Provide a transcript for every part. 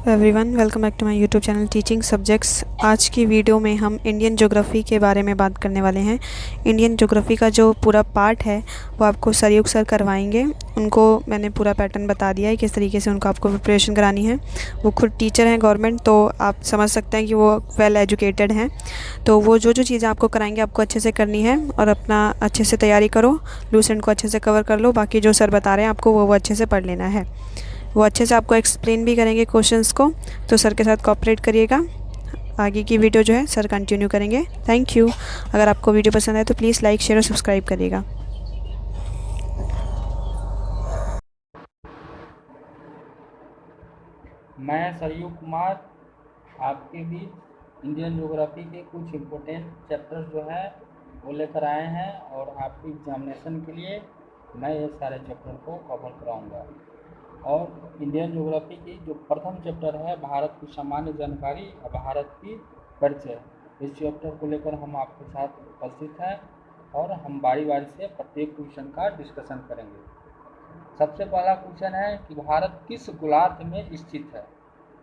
Everyone, welcome back to my YouTube channel teaching subjects. आज की video में हम इंडियन ज्योग्राफी के बारे में बात करने वाले हैं। इंडियन ज्योग्राफी का जो पूरा पार्ट है वो आपको सरयुग सर करवाएंगे। उनको मैंने पूरा पैटर्न बता दिया है किस तरीके से उनको आपको प्रिपरेशन करानी है। वो खुद टीचर हैं गवर्नमेंट, तो आप समझ सकते हैं कि वो वेल एजुकेटेड हैं। तो वो जो चीज़ें आपको कराएंगे आपको अच्छे से करनी है और अपना अच्छे से तैयारी करो। लूसेंट को अच्छे से कवर कर लो। बाकी जो सर बता रहे हैं आपको वो अच्छे से पढ़ लेना है। वो अच्छे से आपको एक्सप्लेन भी करेंगे क्वेश्चंस को, तो सर के साथ कोऑपरेट करिएगा। आगे की वीडियो जो है सर कंटिन्यू करेंगे। Thank you. अगर आपको वीडियो पसंद आए तो प्लीज़ लाइक, शेयर और सब्सक्राइब करिएगा। मैं सरयू कुमार आपके बीच इंडियन ज्योग्राफी के कुछ इम्पोर्टेंट चैप्टर्स जो है वो लेकर आए हैं और आपकी एग्जामिनेशन के लिए मैं ये सारे चैप्टर को कवर कराऊंगा। और इंडियन ज्योग्राफी की जो प्रथम चैप्टर है भारत की सामान्य जानकारी और भारत की परिचय, इस चैप्टर को लेकर हम आपके साथ उपस्थित हैं और हम बारी बारी से प्रत्येक क्वेश्चन का डिस्कशन करेंगे। सबसे पहला क्वेश्चन है कि भारत किस गोलार्ध में स्थित है।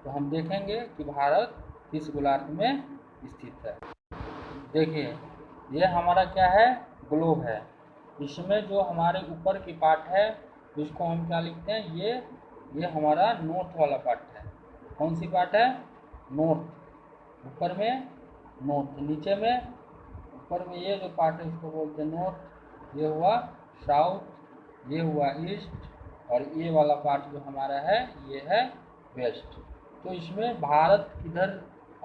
तो हम देखेंगे कि भारत किस गोलार्ध में स्थित है। देखिए, ये हमारा क्या है, ग्लोब है। इसमें जो हमारे ऊपर की पार्ट है इसको हम क्या लिखते हैं, ये हमारा नॉर्थ वाला पार्ट है। कौन सी पार्ट है, नॉर्थ। ऊपर में नॉर्थ, नीचे में ऊपर में ये जो पार्ट है इसको बोलते हैं नॉर्थ। ये हुआ साउथ, ये हुआ ईस्ट और ये वाला पार्ट जो हमारा है ये है वेस्ट। तो इसमें भारत किधर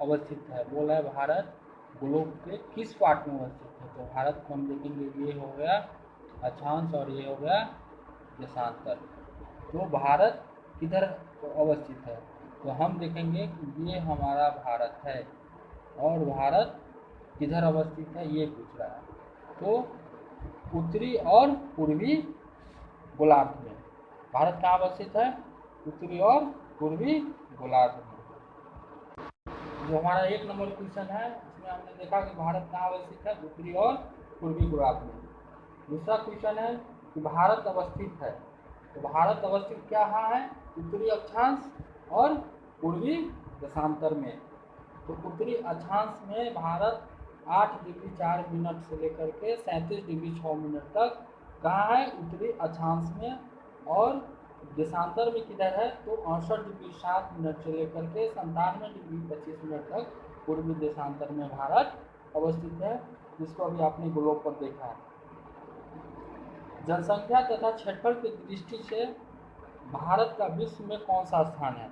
अवस्थित है, बोला है भारत ग्लोब के किस पार्ट में अवस्थित है। तो भारत को हम देखेंगे, ये हो गया अक्षांश और ये हो गया देशांतर। तो भारत किधर अवस्थित है, तो हम देखेंगे कि ये हमारा भारत है और भारत किधर अवस्थित है ये पूछ रहा है। तो उत्तरी और पूर्वी गोलार्ध में भारत कहाँ अवस्थित है, उत्तरी और पूर्वी गोलार्ध में। जो हमारा एक नंबर क्वेश्चन है इसमें हमने देखा कि भारत कहाँ अवस्थित है, उत्तरी और पूर्वी गोलार्ध में। दूसरा क्वेश्चन है कि भारत अवस्थित है, तो भारत अवस्थित क्या है, उत्तरी अक्षांश और पूर्वी देशांतर में। तो उत्तरी अक्षांश में भारत 8 डिग्री 4 मिनट से लेकर के 37 डिग्री 6 मिनट तक कहाँ है, उत्तरी अक्षांश में। और देशांतर में किधर है, तो 68 डिग्री 7 मिनट से लेकर के 97 डिग्री 25 मिनट तक पूर्वी देशांतर में भारत अवस्थित है, जिसको अभी आपने ग्लोब पर देखा है। जनसंख्या तथा क्षेत्रफल की दृष्टि से भारत का विश्व में कौन सा स्थान है।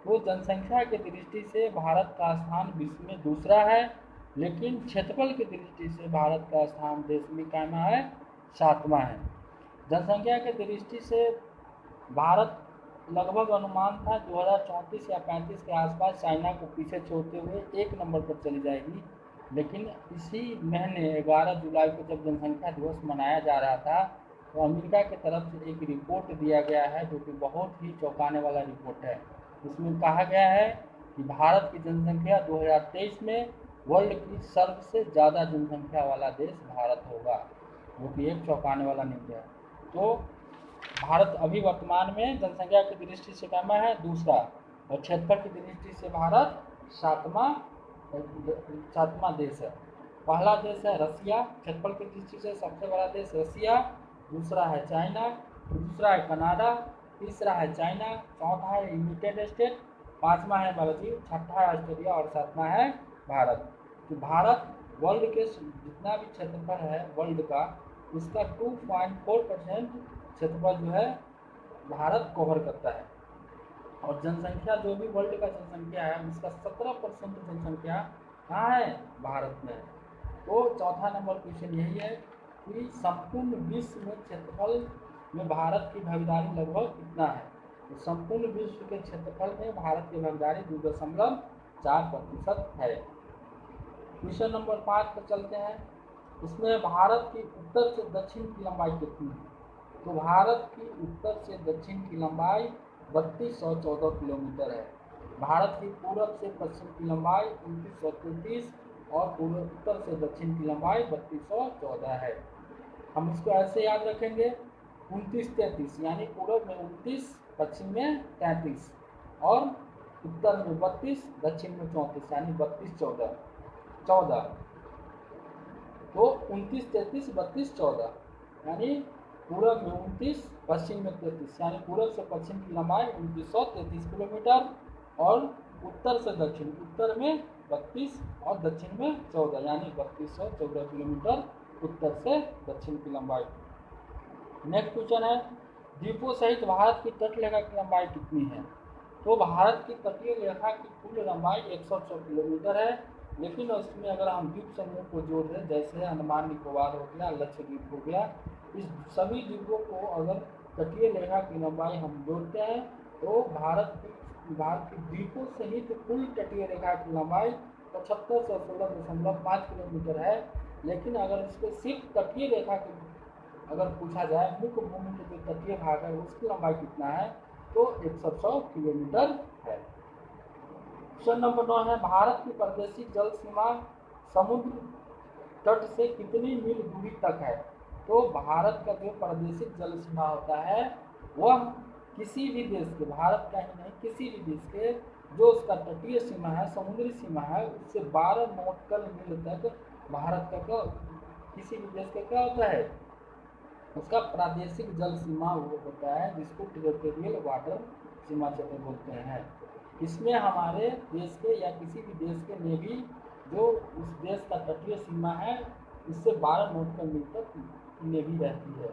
तो जनसंख्या की दृष्टि से भारत का स्थान विश्व में दूसरा है, लेकिन क्षेत्रफल की दृष्टि से भारत का स्थान देश में कहना है 7वां है। जनसंख्या की दृष्टि से भारत लगभग अनुमान था 2034 या 35 के आसपास चाइना को पीछे छोड़ते हुए 1 नंबर पर चली जाएगी। लेकिन इसी महीने 11 जुलाई को जब जनसंख्या दिवस मनाया जा रहा था तो अमेरिका की तरफ से एक रिपोर्ट दिया गया है जो कि बहुत ही चौंकाने वाला रिपोर्ट है। इसमें कहा गया है कि भारत की जनसंख्या 2023 में वर्ल्ड की सबसे ज़्यादा जनसंख्या वाला देश भारत होगा, जो कि एक चौंकाने वाला न्यूज़ है। तो भारत अभी वर्तमान में जनसंख्या की दृष्टि से कमा है दूसरा, और क्षेत्रफल की दृष्टि से भारत सातवां देश है। पहला देश है रसिया, क्षेत्रफल की दृष्टि से सबसे बड़ा देश रसिया, दूसरा है चाइना, दूसरा है कनाडा, तीसरा है चाइना, चौथा है यूनाइटेड स्टेट, पांचवा है ब्राजील, छठा है ऑस्ट्रेलिया और सातवां है भारत। तो भारत वर्ल्ड के जितना भी क्षेत्रफल है वर्ल्ड का, उसका 2.4% क्षेत्रफल जो है भारत कवर करता है। और जनसंख्या जो भी वर्ल्ड का जनसंख्या है उसका 17% जनसंख्या कहाँ है, भारत में। तो चौथा नंबर क्वेश्चन यही है कि संपूर्ण विश्व में क्षेत्रफल में भारत की भागीदारी लगभग कितना है। तो संपूर्ण विश्व के क्षेत्रफल में भारत की भागीदारी 2.4% है। क्वेश्चन नंबर 5 पर चलते हैं। इसमें भारत की उत्तर से दक्षिण की लंबाई कितनी है। तो भारत की उत्तर से दक्षिण की लंबाई 3214 किलोमीटर है। भारत की पूरब से पश्चिम की लंबाई 2933 और पूर्व उत्तर से दक्षिण की लंबाई 3214 है। हम इसको ऐसे याद रखेंगे 2933, यानी पूरब में 29, पश्चिम में 33 और उत्तर में 32, दक्षिण में 34, यानी 32 14 14। तो 29 33 32 14, यानी पूरब में 29, पश्चिम में 33, यानी पूरब से पश्चिम की लंबाई 2933 किलोमीटर, और उत्तर से दक्षिण, उत्तर में 32 और दक्षिण में 14, यानी 3214 किलोमीटर उत्तर से दक्षिण की लंबाई। नेक्स्ट क्वेश्चन है, द्वीपों सहित भारत की तटरेखा की लंबाई कितनी है? तो भारत की तटीय रेखा की कुल लंबाई 106 किलोमीटर है, लेकिन उसमें अगर हम द्वीप समूह को जोड़ दें, जैसे अंडमान निकोबार हो गया, लक्षद्वीप हो गया, इस सभी द्वीपों को अगर तटीय रेखा की लंबाई हम जोड़ते हैं तो भारत की द्वीपों सहित कुल तटीय रेखा की लंबाई 7516.5 किलोमीटर है। लेकिन अगर इसको सिर्फ तटीय रेखा की अगर पूछा जाए, मुख्य भूमि के जो तटीय भाग है उसकी लंबाई कितना है, तो 106 किलोमीटर है। क्वेश्चन नंबर 9 है, भारत की प्रादेशिक जल सीमा समुद्र तट से कितनी मील दूरी तक है? तो भारत का जो प्रादेशिक जल सीमा होता है वह किसी भी देश के, भारत का ही नहीं किसी भी देश के जो उसका तटीय सीमा है, समुद्री सीमा है, उससे 12 नॉटिकल मील तक भारत का किसी भी देश का क्या होता है, उसका प्रादेशिक जल सीमा वो होता है, जिसको टेरिटोरियल वाटर सीमा क्षेत्र बोलते हैं। इसमें हमारे देश के या किसी भी देश के नेवी जो उस देश का तटीय सीमा है इससे 12 नॉटिकल मील तक नेवी रहती है।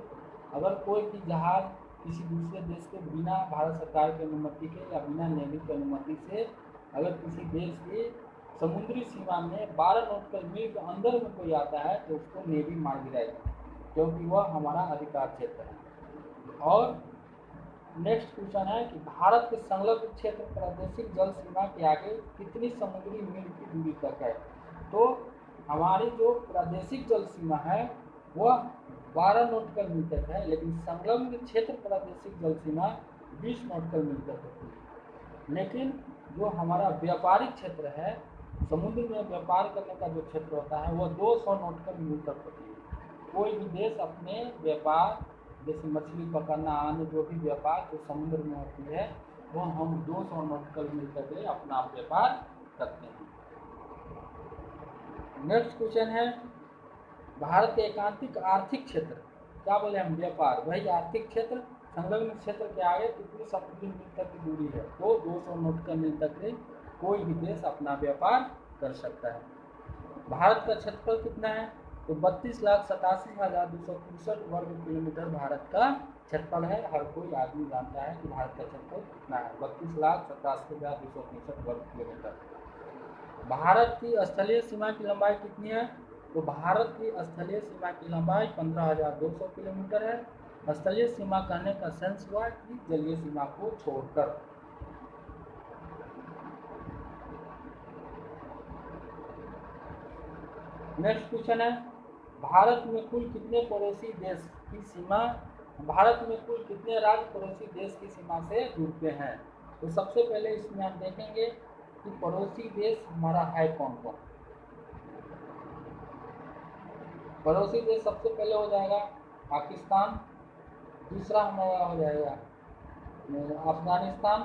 अगर कोई भी जहाज किसी दूसरे देश के बिना भारत सरकार की अनुमति के या बिना नेवी की अनुमति से अगर किसी देश की समुद्री सीमा में 12 नॉटिकल मील के अंदर में कोई आता है तो उसको नेवी मार गिराएगी, क्योंकि वह हमारा अधिकार क्षेत्र है। और नेक्स्ट क्वेश्चन है कि भारत के संलग्न क्षेत्र प्रादेशिक जल सीमा के आगे कितनी समुद्री मील की दूरी तक है? तो हमारी जो प्रादेशिक जल सीमा है वह 12 नॉटिकल मील तक है, लेकिन संलग्न क्षेत्र प्रादेशिक जल सीमा 20 नॉटिकल मील तक होती है। लेकिन जो हमारा व्यापारिक क्षेत्र है, समुद्र में व्यापार करने का जो क्षेत्र होता है वह 200 नॉटिकल मील तक होती है। कोई भी देश अपने व्यापार जैसे मछली पकड़ना, अन्य जो भी व्यापार जो समुद्र में होती है वो हम 200 नॉटिकल मील तक अपना व्यापार करते हैं। नेक्स्ट क्वेश्चन है, भारत के एकांतिक आर्थिक क्षेत्र, क्या बोले हम, व्यापार, वही आर्थिक क्षेत्र संलग्न क्षेत्र के आगे कितनी समुद्री मील तक की दूरी है? तो 200 नॉटिकल मील तक कोई भी देश अपना व्यापार कर सकता है। भारत का क्षेत्रफल कितना है? तो 32,87,263 वर्ग किलोमीटर भारत का क्षेत्रफल है। हर कोई आदमी जानता है कि भारत का क्षेत्रफल कितना है, 32,87,263 वर्ग किलोमीटर। भारत की स्थलीय सीमा की लंबाई कितनी है? तो भारत की स्थलीय सीमा की लंबाई 15,200 किलोमीटर है। स्थलीय सीमा कहने का सेंस हुआ कि जलीय सीमा को छोड़कर। नेक्स्ट क्वेश्चन है, भारत में कुल कितने पड़ोसी देश की सीमा, भारत में कुल कितने राज्य पड़ोसी देश की सीमा से जुड़ते हैं? तो सबसे पहले इसमें हम देखेंगे कि पड़ोसी देश हमारा है कौन कौन। पड़ोसी देश सबसे पहले हो जाएगा पाकिस्तान, दूसरा हमारा हो जाएगा अफगानिस्तान,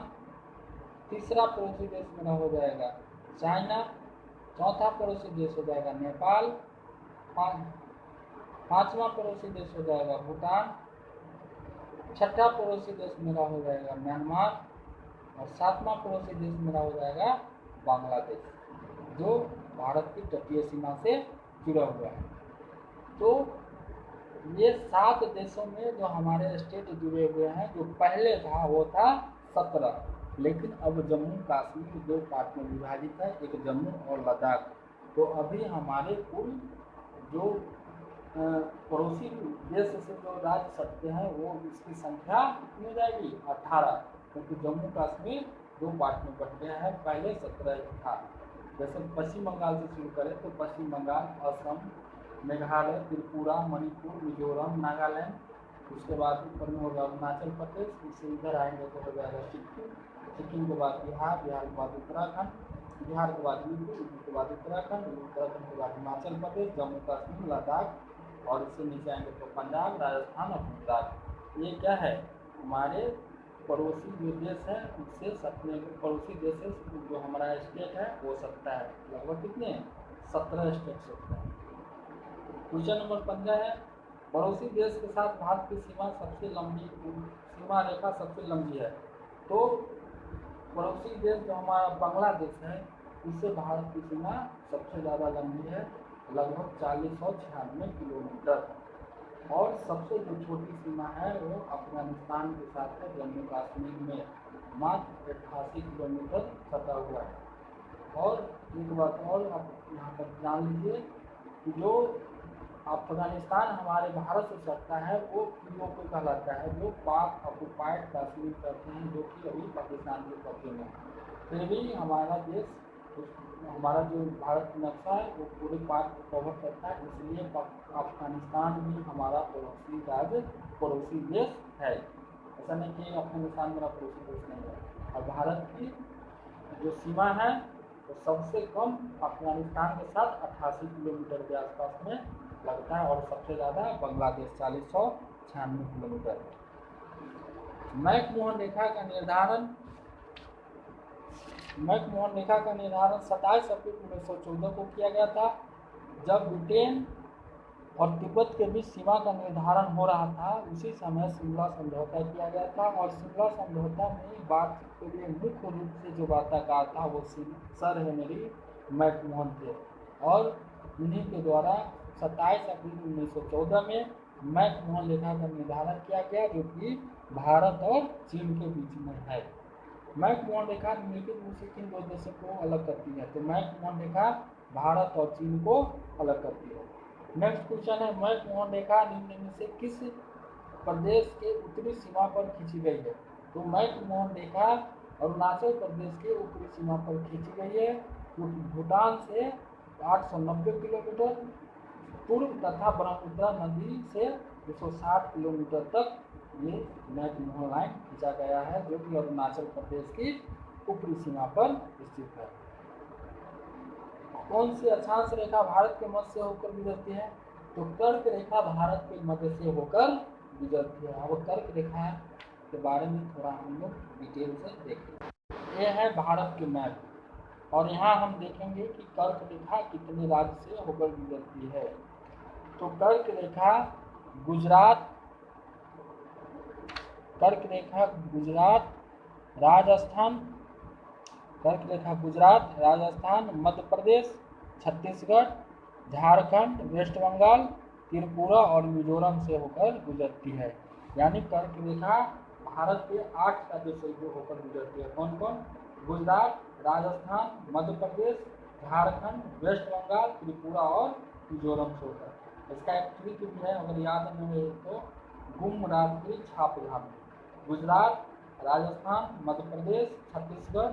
तीसरा पड़ोसी देश मेरा हो जाएगा चाइना, चौथा पड़ोसी देश हो जाएगा नेपाल, पांचवा पड़ोसी देश हो जाएगा भूटान, छठा पड़ोसी देश मेरा हो जाएगा म्यांमार, और सातवां पड़ोसी देश मेरा हो जाएगा बांग्लादेश, जो भारत की तटीय सीमा से जुड़ा हुआ है। तो ये 7 देशों में जो हमारे स्टेट जुड़े हुए हैं, जो पहले था वो था 17, लेकिन अब जम्मू कश्मीर 2 पार्ट में विभाजित है, एक जम्मू और लद्दाख। तो अभी हमारे कुल जो पड़ोसी देश से जो राज्य सटते हैं वो इसकी संख्या कितनी हो जाएगी? 18, क्योंकि जम्मू कश्मीर 2 पार्ट में बट गया है, पहले 17 था। जैसे पश्चिम बंगाल से शुरू करें तो पश्चिम बंगाल, असम, मेघालय, त्रिपुरा, मणिपुर, मिजोरम, नागालैंड, उसके बाद ऊपर में होगा अरुणाचल प्रदेश, इससे इधर आएंगे तो हो जाएगा सिक्किम, सिक्किम के बाद बिहार, बिहार के बाद उत्तराखंड, बिहार के बाद यूपी, यूपी के बाद उत्तराखंड, उत्तराखंड के बाद हिमाचल प्रदेश, जम्मू कश्मीर, लद्दाख, और इससे नीचे आएंगे तो पंजाब, राजस्थान और गुजरात। ये क्या है? हमारे पड़ोसी जो देश है उससे अपने पड़ोसी देश से जो हमारा स्टेट है वो सकता है। लगभग कितने 17 स्टेट सकता है। क्वेश्चन नंबर 15 है, पड़ोसी देश के साथ भारत की सीमा रेखा सबसे लंबी है। तो पड़ोसी देश जो हमारा बांग्लादेश है उससे भारत की सीमा सबसे ज़्यादा लंबी है, लगभग 4096 किलोमीटर। और सबसे जो छोटी सीमा है वो अफगानिस्तान के साथ है, जम्मू कश्मीर में मात्र 88 किलोमीटर सटा हुआ है। और एक बात और आप यहाँ पर जान लीजिए कि जो अफगानिस्तान हमारे भारत से सटता है वो पीओके कहलाता है, जो पाक ऑक्युपाइड कश्मीर कहते हैं, जो कि अभी पाकिस्तान के कब्जे में है। फिर भी हमारा देश हमारा जो भारत का नक्शा है वो पूरे पाक को कवर करता है, इसलिए अफगानिस्तान भी हमारा पड़ोसी देश है। ऐसा नहीं कि अफगानिस्तान मेरा पड़ोसी देश नहीं है। और भारत की जो सीमा है तो सबसे कम अफगानिस्तान के साथ 88 किलोमीटर के आसपास में लगता है, और सबसे ज़्यादा बांग्लादेश 4096 किलोमीटर। मैकमोहन रेखा का निर्धारण 27 अप्रैल 1914 को किया गया था, जब ब्रिटेन और तिब्बत के बीच सीमा का निर्धारण हो रहा था। उसी समय शिमला समझौता किया गया था, और शिमला समझौता में बातचीत के लिए मुख्य रूप से जो वार्ताकार था वो सर हेनरी मैकमोहन थे, और इन्हीं के द्वारा 27 अप्रैल 1914 में मैकमोहन रेखा का निर्धारण किया गया, जो कि भारत और चीन के बीच में है। मैकमोहन रेखा निम्नलिखित में से किन दो देशों को अलग करती है? तो मैकमोहन रेखा भारत और चीन को अलग करती है। नेक्स्ट क्वेश्चन है, मैकमोहन रेखा निम्न में से किस प्रदेश के उत्तरी सीमा पर खींची गई है? तो मैकमोहन रेखा अरुणाचल प्रदेश के उत्तरी सीमा पर खींची गई है, जो भूटान से 890 किलोमीटर पूर्व तथा ब्रह्मपुत्र नदी से 260 किलोमीटर तक ये मैकमोहन लाइन खींचा गया है, जो कि अरुणाचल प्रदेश की ऊपरी सीमा पर स्थित है। कौन सी अक्षांश रेखा भारत के मध्य से होकर गुजरती है? तो कर्क रेखा भारत के मध्य से होकर गुजरती है। अब कर्क रेखा के बारे में थोड़ा हम लोग डिटेल से देखें। ये है भारत के मैप, और यहाँ हम देखेंगे कि कर्क रेखा कितने राज्य से होकर गुजरती है। तो कर्क रेखा गुजरात, राजस्थान, मध्य प्रदेश, छत्तीसगढ़, झारखंड, वेस्ट बंगाल, त्रिपुरा और मिजोरम से होकर गुजरती है। यानी कर्क रेखा भारत के 8 राज्यों से होकर गुजरती है। कौन कौन? गुजरात, राजस्थान, मध्य प्रदेश, झारखंड, वेस्ट बंगाल, त्रिपुरा और मिजोरम से होकर। इसका एक ट्रिक भी है, अगर याद नहीं है तो गुम रात्रि छाप धाम। गुजरात, राजस्थान, मध्य प्रदेश, छत्तीसगढ़,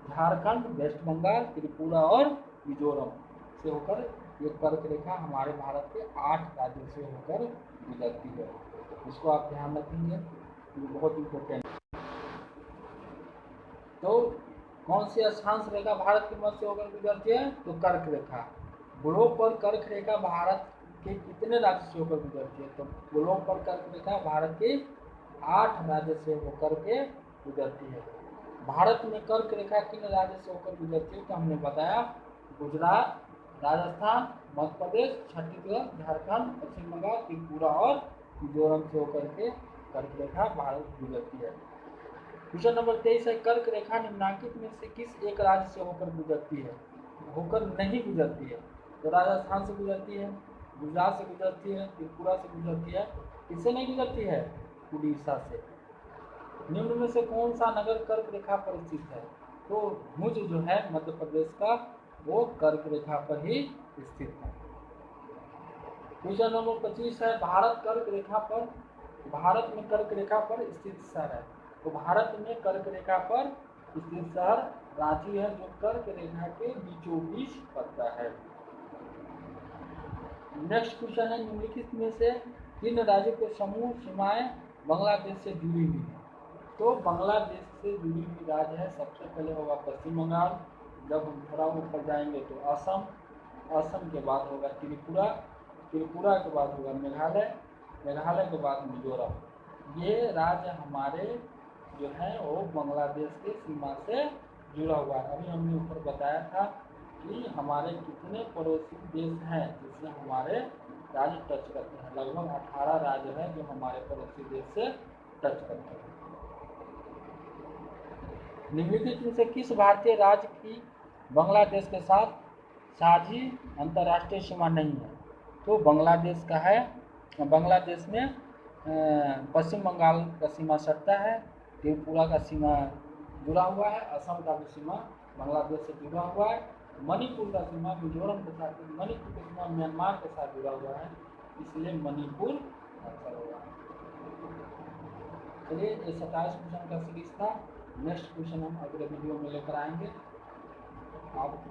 झारखंड, वेस्ट बंगाल, त्रिपुरा और मिजोरम से होकर ये कर्क रेखा हमारे भारत के 8 राज्यों से होकर गुजरती है। इसको आप ध्यान रखेंगे, ये बहुत इम्पोर्टेंट। तो कौन सी अक्षांश रेखा भारत के मध्य से होकर गुजरती है? तो कर्क रेखा। ग्लोब पर कर्क रेखा भारत के कितने राज्य से होकर गुजरती है? तो ग्लोब पर कर्क रेखा भारत के 8 राज्य से होकर के गुजरती है। भारत में कर्क रेखा किन राज्य से होकर गुजरती है? तो हमने बताया गुजरात, राजस्थान, मध्य प्रदेश, छत्तीसगढ़, झारखंड, पश्चिम बंगाल, त्रिपुरा और मिजोरम से होकर के कर्क रेखा भारत गुजरती है। क्वेश्चन नंबर 23 है, कर्क रेखा निम्नलिखित में से किस एक राज्य से होकर गुजरती है? होकर नहीं गुजरती है। तो राजस्थान से गुजरती है, गुजरात से गुजरती है, त्रिपुरा से गुजरती है। किससे नहीं गुजरती है? उड़ीसा से। निम्न में से कौन सा नगर कर्क रेखा पर स्थित है? तो भुज जो है मध्य प्रदेश का, वो कर्क रेखा पर ही स्थित है। क्वेश्चन नंबर 25 है, भारत में कर्क रेखा पर स्थित शहर है। तो भारत में कर्क रेखा पर स्थित शहर रांची है, जो कर्क रेखा के बीचों बीच पड़ता है। नेक्स्ट क्वेश्चन है, निम्नलिखित में से किन राज्यों के समूह सीमाएं बांग्लादेश से जुड़ी हुई है? तो बांग्लादेश से जुड़ी हुई राज्य है, सबसे पहले होगा पश्चिम बंगाल, जब हम थोड़ा ऊपर जाएंगे तो असम, असम के बाद होगा त्रिपुरा, त्रिपुरा के बाद होगा मेघालय, मेघालय के बाद मिजोरम। ये राज्य हमारे जो है वो बांग्लादेश की सीमा से जुड़ा हुआ है। अभी हमने ऊपर बताया था कि हमारे कितने पड़ोसी देश हैं जिससे हमारे राज्य टच करते हैं। लगभग 18 राज्य हैं जो हमारे पड़ोसी देश से टच करते हैं। निम्नलिखित में से किस भारतीय राज्य की बांग्लादेश के साथ साझी अंतर्राष्ट्रीय सीमा नहीं है? तो बांग्लादेश का है। बांग्लादेश में पश्चिम बंगाल का सीमा सटता है, त्रिपुरा का सीमा जुड़ा हुआ है, असम का भी सीमा बांग्लादेश से जुड़ा हुआ है, मणिपुर का सीमा मिजोरम के साथ, मणिपुर का सीमा म्यांमार के साथ जुड़ा हुआ है, इसलिए मणिपुर आंसर होगा। चलिए, ये 27 क्वेश्चन का सीरीज था। नेक्स्ट क्वेश्चन हम अगले वीडियो में लेकर आएंगे। आप